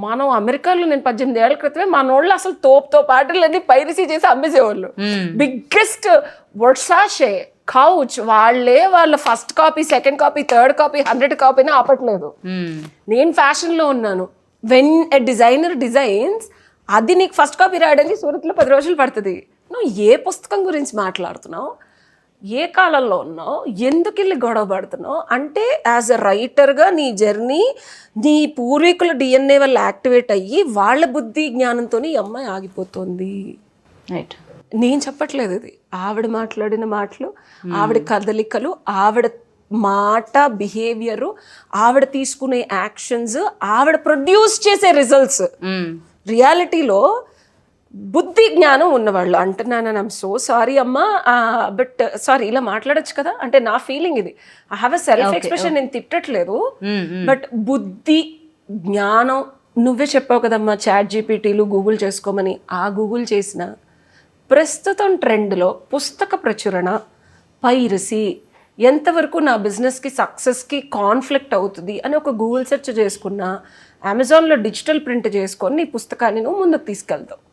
మనం అమెరికాలో నేను 18 ఏళ్ల క్రితమే మనోళ్ళు అసలు తోపుతో పాటలన్నీ పైరసీ చేసి అమ్మేసేవాళ్ళు. బిగ్గెస్ట్ వర్సాషే కౌచ్ వాళ్ళ first copy, second copy, third copy, 100 కాపీనే ఆపట్లేదు. నేను ఫ్యాషన్ లో ఉన్నాను. వెన్ ఎ డిజైనర్ డిజైన్స్, అది నీకు ఫస్ట్ కాపీ రాయడానికి సూరత్లో 10 రోజులు పడుతుంది. నువ్వు ఏ పుస్తకం గురించి మాట్లాడుతున్నావు, ఏ కాలంలో ఉన్నావు, ఎందుకు వెళ్ళి గొడవ పడుతున్నావు అంటే యాజ్ అ రైటర్గా నీ జర్నీ నీ పూర్వీకుల డిఎన్ఏ వల్ల యాక్టివేట్ అయ్యి వాళ్ళ బుద్ధి జ్ఞానంతో ఈ అమ్మాయి ఆగిపోతుంది. రైట్. నేను చెప్పట్లేదు, ఇది ఆవిడ మాట్లాడిన మాటలు, ఆవిడ కదలికలు, ఆవిడ మాట, బిహేవియరు, ఆవిడ తీసుకునే యాక్షన్స్, ఆవిడ ప్రొడ్యూస్ చేసే రిజల్ట్స్. రియాలిటీలో బుద్ధి జ్ఞానం ఉన్నవాళ్ళు అంటున్నాను. ఐఎమ్ సో సారీ అమ్మా, బట్ సారీ ఇలా మాట్లాడచ్చు కదా అంటే నా ఫీలింగ్ ఇది. I have a self expression, నేను తిట్టట్లేదు. బట్ బుద్ధి జ్ఞానం, నువ్వే చెప్పావు కదమ్మా చాట్ జీపీటీలు గూగుల్ చేసుకోమని. ఆ గూగుల్ చేసిన ప్రస్తుతం ట్రెండ్లో పుస్తక ప్రచురణ, పైరసీ ఎంతవరకు నా బిజినెస్కి సక్సెస్కి కాన్ఫ్లిక్ట్ అవుతుంది అని ఒక గూగుల్ సెర్చ్ చేసుకున్నా, అమెజాన్లో డిజిటల్ ప్రింట్ చేసుకొని నీ పుస్తకాన్ని నువ్వు ముందుకు తీసుకెళ్తావు.